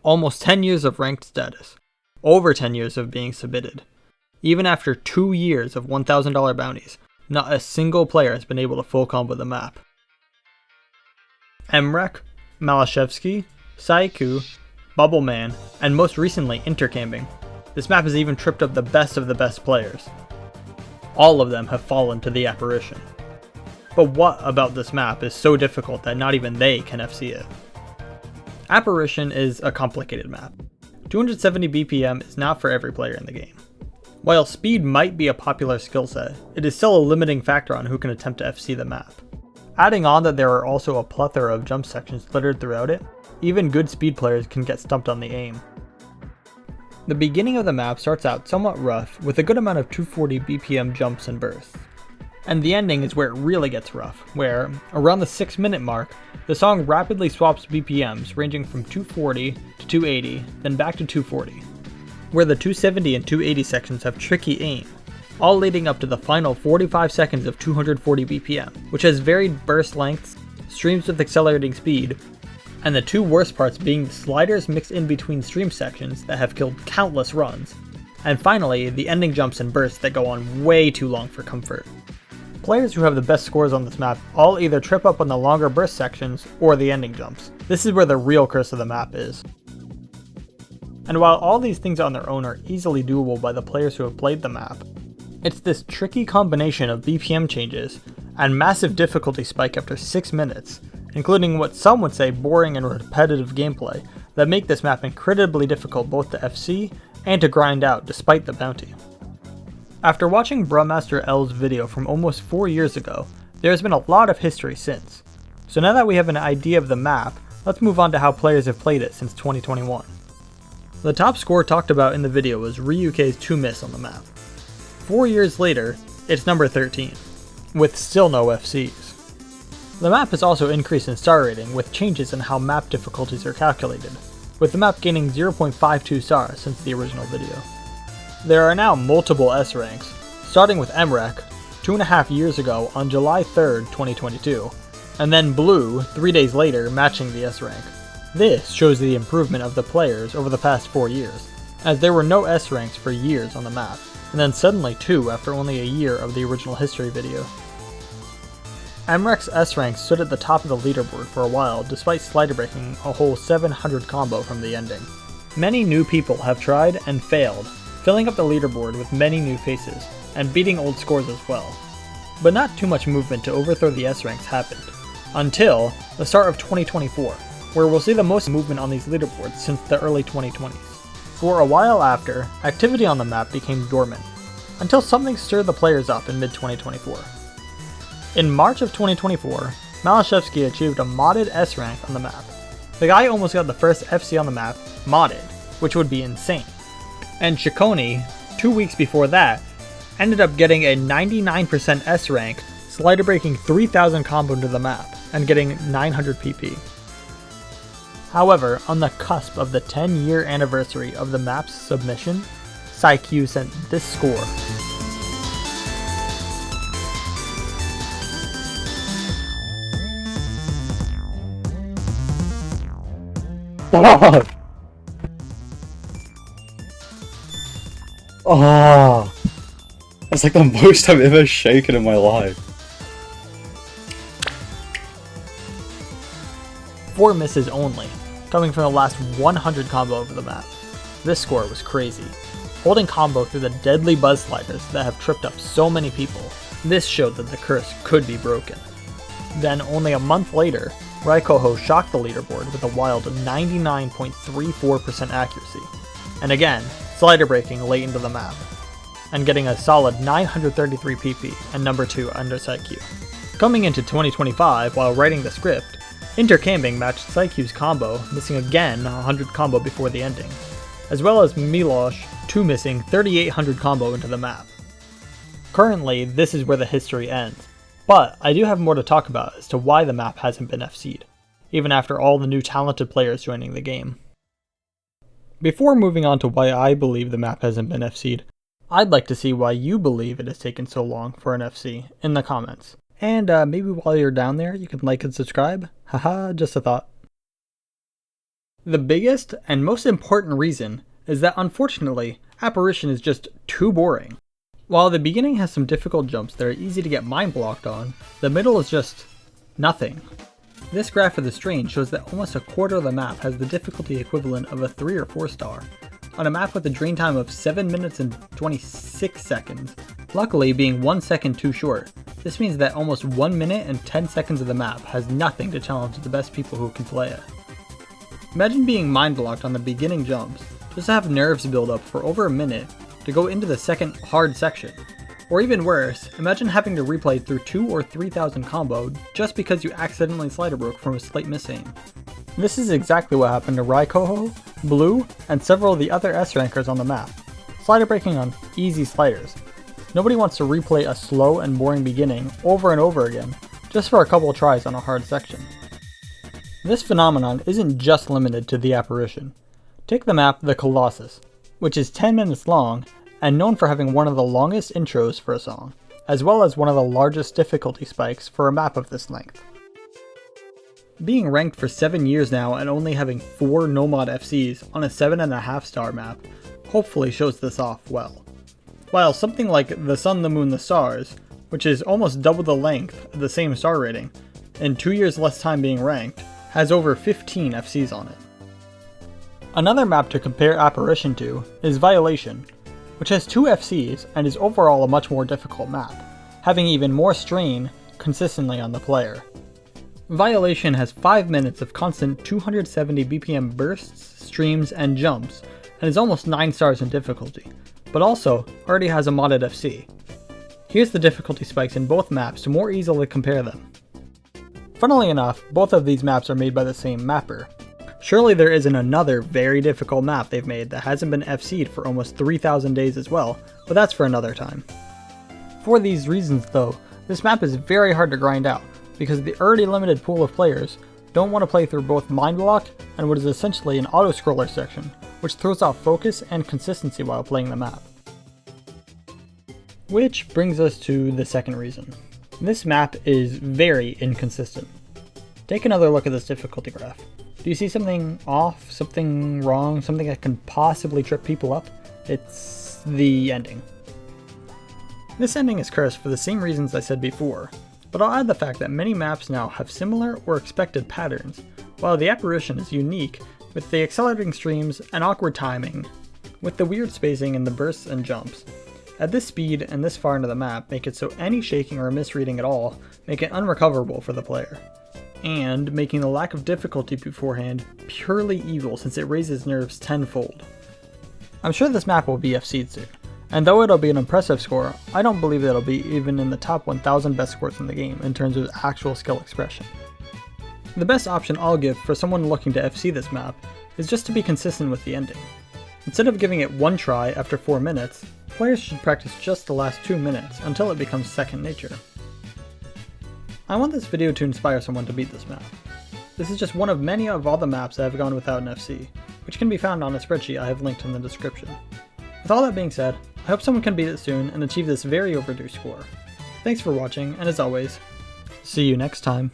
almost 10 years of ranked status, over 10 years of being submitted. Even after 2 years of $1,000 bounties, not a single player has been able to full combo the map. Emrek, Malashevsky, Saiku, Bubbleman, and most recently Intercamping. This map has even tripped up the best players. All of them have fallen to the apparition. But what about this map is so difficult that not even they can FC it? Apparition is a complicated map. 270 BPM is not for every player in the game. While speed might be a popular skill set, it is still a limiting factor on who can attempt to FC the map. Adding on that there are also a plethora of jump sections littered throughout it, even good speed players can get stumped on the aim. The beginning of the map starts out somewhat rough with a good amount of 240 BPM jumps and bursts. And the ending is where it really gets rough, where, around the 6-minute mark, the song rapidly swaps BPMs ranging from 240 to 280, then back to 240, where the 270 and 280 sections have tricky aim, all leading up to the final 45 seconds of 240 BPM, which has varied burst lengths, streams with accelerating speed, and the two worst parts being the sliders mixed in between stream sections that have killed countless runs, and finally the ending jumps and bursts that go on way too long for comfort. Players who have the best scores on this map all either trip up on the longer burst sections or the ending jumps. This is where the real curse of the map is. And while all these things on their own are easily doable by the players who have played the map, it's this tricky combination of BPM changes and massive difficulty spike after 6 minutes, including what some would say boring and repetitive gameplay, that make this map incredibly difficult both to FC and to grind out despite the bounty. After watching Brummaster L's video from almost 4 years ago, there has been a lot of history since. So now that we have an idea of the map, let's move on to how players have played it since 2021. The top score talked about in the video was Ryukei's 2 miss on the map. 4 years later, it's number 13, with still no FCs. The map has also increased in star rating with changes in how map difficulties are calculated, with the map gaining 0.52 stars since the original video. There are now multiple S ranks, starting with Emrek 2.5 years ago on July 3rd, 2022, and then Blue 3 days later matching the S rank. This shows the improvement of the players over the past 4 years, as there were no S ranks for years on the map, and then suddenly 2 after only a year of the original history video. Emrek's S rank stood at the top of the leaderboard for a while despite slider breaking a whole 700 combo from the ending. Many new people have tried and failed, filling up the leaderboard with many new faces, and beating old scores as well. But not too much movement to overthrow the S ranks happened, until the start of 2024, where we'll see the most movement on these leaderboards since the early 2020s. For a while after, activity on the map became dormant, until something stirred the players up in mid-2024. In March of 2024, Malashevsky achieved a modded S rank on the map. The guy almost got the first FC on the map modded, which would be insane. And Chikoni, 2 weeks before that, ended up getting a 99% S rank, slider breaking 3000 combo into the map, and getting 900 PP. However, on the cusp of the 10-year anniversary of the map's submission, Saiku sent this score. Oh, that's like the most I've ever shaken in my life. 4 misses only, coming from the last 100 combo over the map. This score was crazy. Holding combo through the deadly buzz sliders that have tripped up so many people, this showed that the curse could be broken. Then, only a month later, Raikoho shocked the leaderboard with a wild 99.34% accuracy, and again, slider breaking late into the map, and getting a solid 933 PP and number 2 under Saiku. Coming into 2025 while writing the script, Intercamping matched Saiku's combo, missing again 100 combo before the ending, as well as Milosh 2 missing 3800 combo into the map. Currently, this is where the history ends, but I do have more to talk about as to why the map hasn't been FC'd, even after all the new talented players joining the game. Before moving on to why I believe the map hasn't been FC'd, I'd like to see why you believe it has taken so long for an FC in the comments. And maybe while you're down there, you can like and subscribe. Haha, just a thought. The biggest and most important reason is that unfortunately, Apparition is just too boring. While the beginning has some difficult jumps that are easy to get mind blocked on, the middle is just nothing. This graph of the strain shows that almost a quarter of the map has the difficulty equivalent of a 3 or 4 star, on a map with a drain time of 7 minutes and 26 seconds, luckily being 1 second too short. This means that almost 1 minute and 10 seconds of the map has nothing to challenge the best people who can play it. Imagine being mind blocked on the beginning jumps, just to have nerves build up for over a minute to go into the second hard section. Or even worse, imagine having to replay through 2,000 or 3,000 combo just because you accidentally slider broke from a slight misaim. This is exactly what happened to Raikoho, Blue, and several of the other S-rankers on the map. Slider breaking on easy sliders. Nobody wants to replay a slow and boring beginning over and over again, just for a couple tries on a hard section. This phenomenon isn't just limited to the Apparition. Take the map The Colossus, which is 10 minutes long and known for having one of the longest intros for a song, as well as one of the largest difficulty spikes for a map of this length. Being ranked for 7 years now and only having 4 no-mod FCs on a 7.5 star map hopefully shows this off well. While something like The Sun, the Moon, the Stars, which is almost double the length of the same star rating, and 2 years less time being ranked, has over 15 FCs on it. Another map to compare Apparition to is Violation, which has 2 FCs and is overall a much more difficult map, having even more strain consistently on the player. Violation has 5 minutes of constant 270 BPM bursts, streams, and jumps, and is almost 9 stars in difficulty, but also already has a modded FC. Here's the difficulty spikes in both maps to more easily compare them. Funnily enough, both of these maps are made by the same mapper. Surely there isn't another very difficult map they've made that hasn't been FC'd for almost 3,000 days as well, but that's for another time. For these reasons though, this map is very hard to grind out, because the already limited pool of players don't want to play through both Mind Block and what is essentially an auto-scroller section, which throws off focus and consistency while playing the map. Which brings us to the second reason. This map is very inconsistent. Take another look at this difficulty graph. Do you see something off, something wrong, something that can possibly trip people up? It's the ending. This ending is cursed for the same reasons I said before, but I'll add the fact that many maps now have similar or expected patterns, while the Apparition is unique with the accelerating streams and awkward timing, with the weird spacing in the bursts and jumps. At this speed and this far into the map make it so any shaking or misreading at all make it unrecoverable for the player, and making the lack of difficulty beforehand purely evil since it raises nerves tenfold. I'm sure this map will be FC'd soon, and though it'll be an impressive score, I don't believe that it'll be even in the top 1000 best scores in the game in terms of actual skill expression. The best option I'll give for someone looking to FC this map is just to be consistent with the ending. Instead of giving it one try after 4 minutes, players should practice just the last 2 minutes until it becomes second nature. I want this video to inspire someone to beat this map. This is just one of many of all the maps that have gone without an FC, which can be found on a spreadsheet I have linked in the description. With all that being said, I hope someone can beat it soon and achieve this very overdue score. Thanks for watching, and as always, see you next time.